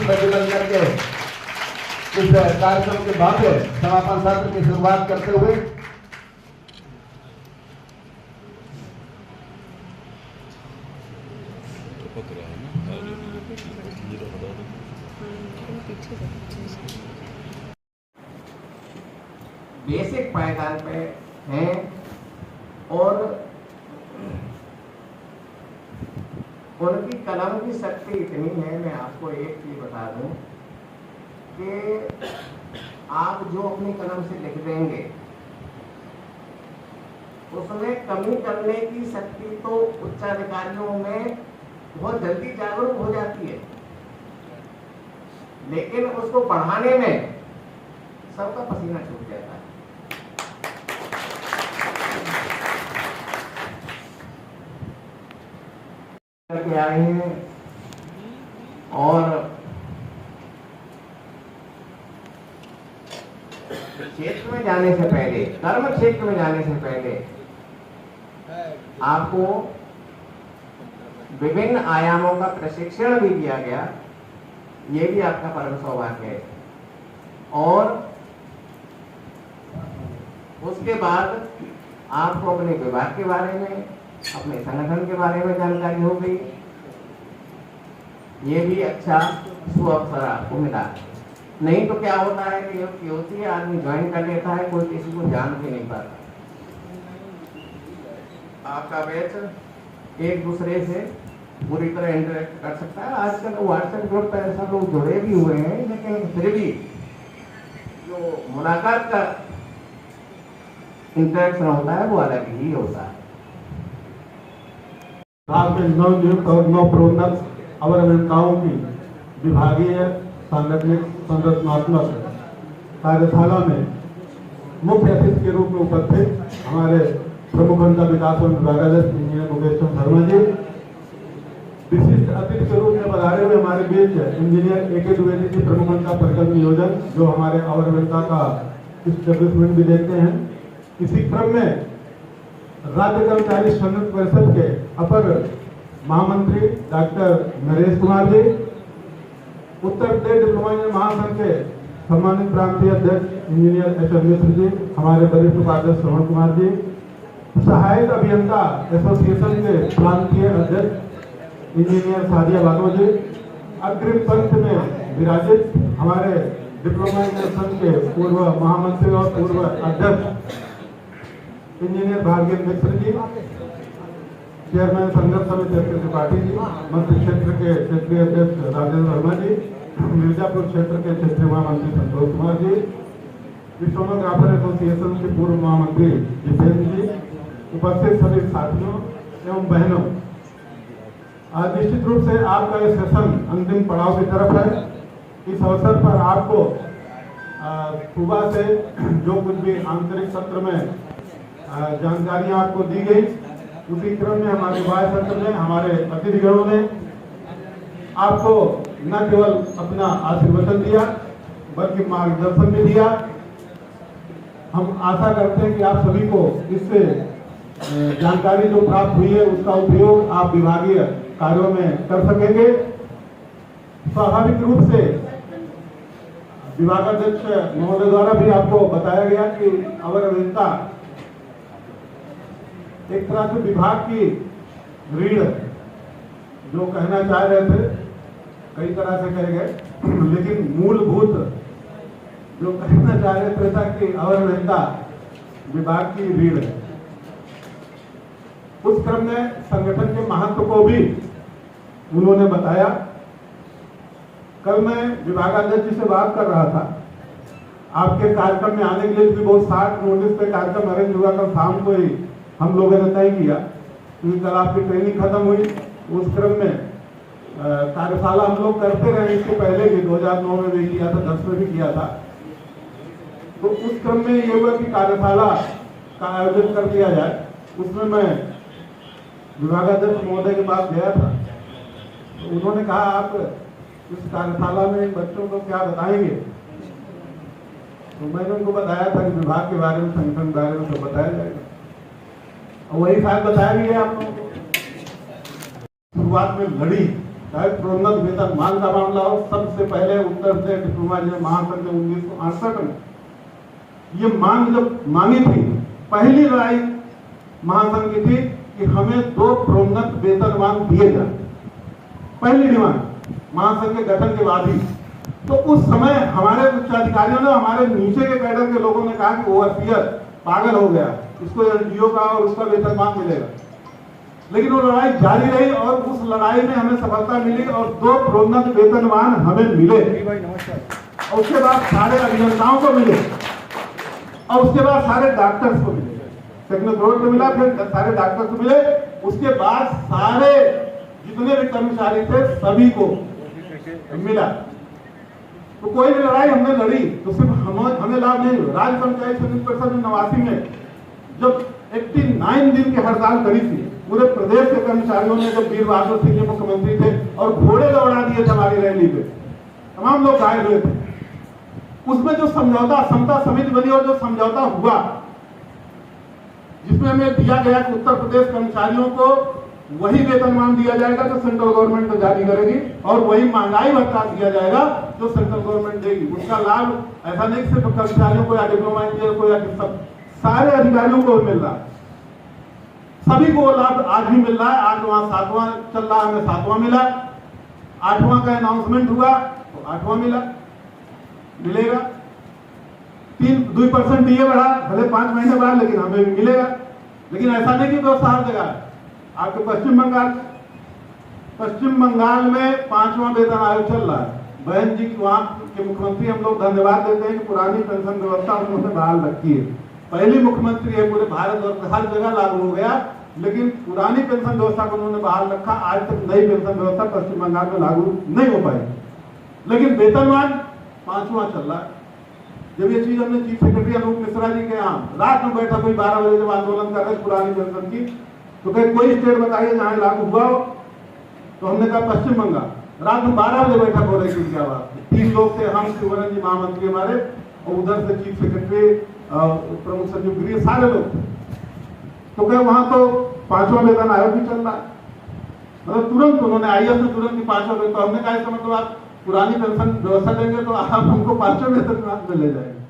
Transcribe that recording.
पुष्प प्रज्वलन करके इस कार्यक्रम के भव्य समापन सत्र की शुरुआत करते हुए बेसिक पायदान पे हैं और उनकी कलम की शक्ति इतनी है। मैं आपको एक चीज बता दूं कि आप जो अपनी कलम से लिख देंगे उसमें कमी करने की शक्ति तो उच्चाधिकारियों में बहुत जल्दी जागरूक हो जाती है, लेकिन उसको बढ़ाने में सबका पसीना छूट जाता है। करके आए हैं और क्षेत्र में जाने से पहले, कर्म क्षेत्र में जाने से पहले आपको विभिन्न आयामों का प्रशिक्षण भी दिया गया। ये भी आपका परम सौभाग्य है। और उसके बाद आपको अपने विभाग के बारे में, अपने संगठन के बारे में जानकारी हो गई। ये भी अच्छा सुअवसर आपको मिला। नहीं तो क्या होता है कि होती है, आदमी ज्वाइन कर लेता है, कोई किसी को जान भी नहीं पाता। आपका बैच एक दूसरे से पूरी तरह इंटरेक्ट कर सकता है। आजकल व्हाट्सएप ग्रुप पर ऐसा लोग जुड़े भी हुए हैं, लेकिन फिर भी जो मुलाकात का इंटरेक्शन होता है वो अलग ही होता है। नवनियुक्त और नवप्रोन्नत अवर अभियंताओं की विभागीय सांगठनिक संरचनात्मक कार्यशाला में मुख्य अतिथि के रूप में उपस्थित हमारे प्रमुख अंतर विकास एवं विभागाध्यक्ष इंजीनियर मुकेश शर्मा जी, विशिष्ट अतिथि के रूप में पधारे हुए हमारे बीच इंजीनियर ए.के. द्विवेदी जी, प्रमुख अंतर प्रकल्प नियोजन, जो हमारे अवर अभियंता का डेवलपमेंट भी देखते हैं। इसी क्रम में राज्य कर्मचारी संघ परिषद के अपर महामंत्री doctor Naresh Kumar ji, Uttar Pradesh diploma engineer महासंघ के सम्मानित प्रांतीय अध्यक्ष इंजीनियर एच. मिश्र जी, हमारे वरिष्ठ उपाध्यक्ष श्रवण कुमार जी, सहायक अभियंता एसोसिएशन के प्रांतीय अध्यक्ष इंजीनियर सादिया बानो जी, अग्रिम पंक्ति में विराजित हमारे डिप्लोमा इंजीनियर संघ के पूर्व महामंत्री और पूर्व अध्यक्ष इंजीनियर भार्गव मिश्र जी, चेयरमैन संघर्ष समिति त्रिपाठी जी, मंत्री क्षेत्र के क्षेत्रीय अध्यक्ष राजेंद्र वर्मा जी, मिर्जापुर क्षेत्र के क्षेत्रीय महामंत्री संतोष कुमार जी, विश्वोग्राफर एसोसिएशन के पूर्व महामंत्री जितेंद्र जी, उपस्थित सभी साथियों एवं बहनों, निश्चित रूप से आपका ये सेशन अंतिम पड़ाव की तरफ है। इस अवसर पर आपको सुबह से जो कुछ भी आंतरिक सत्र में जानकारियां आपको दी गई, उसी क्रम में हमारे बाह्य सत्र में हमारे अतिथिगणों ने आपको न केवल अपना आशीर्वचन दिया बल्कि मार्गदर्शन भी दिया। हम आशा करते हैं कि आप सभी को इससे जानकारी जो प्राप्त हुई है उसका उपयोग आप विभागीय कार्यों में कर सकेंगे। स्वाभाविक रूप से विभागाध्यक्ष महोदय द्वारा भी आपको बताया गया कि अवर अभियंता एक तरह से विभाग की रीढ़ जो कहना चाह रहे थे, कई तरह से कहे गए, लेकिन मूलभूत जो कहना चाह रहे थे था कि अवर अभियंता विभाग की रीढ़ है। उस क्रम में संगठन के महत्व को भी उन्होंने बताया। कल मैं विभागाध्यक्ष जी से बात कर रहा था, आपके कार्यक्रम में आने के लिए भी बहुत 60 नोटिस पे कार्यक्रम अरेंज हुआ। कल शाम को ही हम लोगों ने तय किया क्योंकि कल आपकी ट्रेनिंग खत्म हुई। उस क्रम में कार्यशाला हम लोग करते रहे, इसके पहले भी 2009 में भी किया था, 10 में भी किया था। तो उस क्रम में ये हुआ कि कार्यशाला का आयोजन कर दिया जाए। उसमें मैं विभागाध्यक्ष महोदय के पास गया था, तो उन्होंने कहा आप इस कार्यशाला में बच्चों को क्या बताएंगे। तो मैंने उनको बताया था कि विभाग के बारे में, संगठन के बारे में तो बताया जाएगा, और वही शायद बताया भी है आप लोगों को। शुरुआत में लड़ी चाहे प्रोन्नत वेतनमान का मामला हो, सबसे पहले उत्तर प्रदेश डिप्लोमा महासंघ ने 1968 में ये मांग जब मांगी थी, पहली लड़ाई महासंघ की थी कि हमें 2 प्रोन्नत वेतनमान दिए जाए, पहली डिमांड महासंघ के गठन के बाद ही। तो उस समय हमारे उच्चाधिकारियों ने, हमारे नीचे के कैडर के लोगों ने कहा कि ओवरसीयर पागल हो गया, इसको एनजीओ का और उसका वेतनमान मिलेगा। लेकिन वो लड़ाई जारी रही और उस लड़ाई में हमें सफलता मिली और 2 प्रोन्नत वेतनमान हमें मिले। और उसके बाद सारे अभियंताओं को मिले और उसके बाद सारे डॉक्टर्स को मिले, टेक्निकल को मिला, फिर सारे डॉक्टर्स को मिले। उसके बाद सारे जितने भी कर्मचारी थे सभी को मिला। तो कोई भी लड़ाई हमने लड़ी तो सिर्फ हमें लाभ नहीं हुआ। राज्य पंचायत समिति परिषद में 89 में जब 89 दिन की हड़ताल करी थी, पूरे प्रदेश के कर्मचारियों ने, जब वीर बहादुर सिंह जी मुख्यमंत्री थे और घोड़े दौड़ा दिए थे हमारी रैली पे, तमाम लोग घायल हुए थे। उसमें जो समझौता समता समिति बनी और जो समझौता हुआ, जिसमें हमें दिया गया कि उत्तर प्रदेश कर्मचारियों को वही वेतनमान दिया जाएगा जो सेंट्रल गवर्नमेंट जारी करेगी और वही महंगाई भत्ता दिया जाएगा जो सेंट्रल गवर्नमेंट देगी। उसका लाभ ऐसा नहीं सिर्फ कर्मचारियों को या डिप्लोमा इंजीनियर को या सब सारे अधिकारियों को मिल रहा है, सभी को लाभ आज भी मिल रहा है। 8वां 7वां चल रहा है, हमें 7वां मिला, 8वां का अनाउंसमेंट हुआ तो 8वां मिलेगा। 2% डीए बढ़ा, भले 5 महीने बाद, लेकिन हमें भी मिलेगा। लेकिन ऐसा नहीं कि व्यवस्था हर जगह है। आपके पश्चिम बंगाल में 5वां वेतन आयोग चल रहा है। बहन जी वहां के मुख्यमंत्री, हम लोग धन्यवाद देते हैं कि पुरानी पेंशन व्यवस्था उन्होंने बहाल रखी है। पहली मुख्यमंत्री है पूरे भारत और हर जगह लागू हो गया, लेकिन पुरानी पेंशन व्यवस्था को उन्होंने बहाल रखा। आज तक नई पेंशन व्यवस्था पश्चिम बंगाल में लागू नहीं हो पाई, लेकिन वेतनमान 5वां चल रहा है। जब ये चीज हमने चीफ सेक्रेटरी अनूप मिश्रा जी के यहाँ रात में बैठा, कोई 12 बजे जब आंदोलन कर रहे पुरानी पेंशन की, तो कहीं कोई स्टेट बताइए जहां लागू हुआ हो, तो हमने कहा पश्चिम बंगाल। रात में 12 बजे बैठक हो रही थी, क्या बात, 3 लोग थे, हम, शिवरन जी महामंत्री हमारे, और उधर से चीफ सेक्रेटरी, प्रमुख सचिव गृह, सारे लोग थे। तो क्या वहां तो 5वां वेतन आयोग भी चल रहा है, मतलब तुरंत उन्होंने आईएएस में तुरंत ही 5वां वेतन। तो हमने कहा इसका मतलब आप पुरानी पेंशन व्यवस्था देंगे तो आप हमको 5वां वेतन में ले जाएंगे।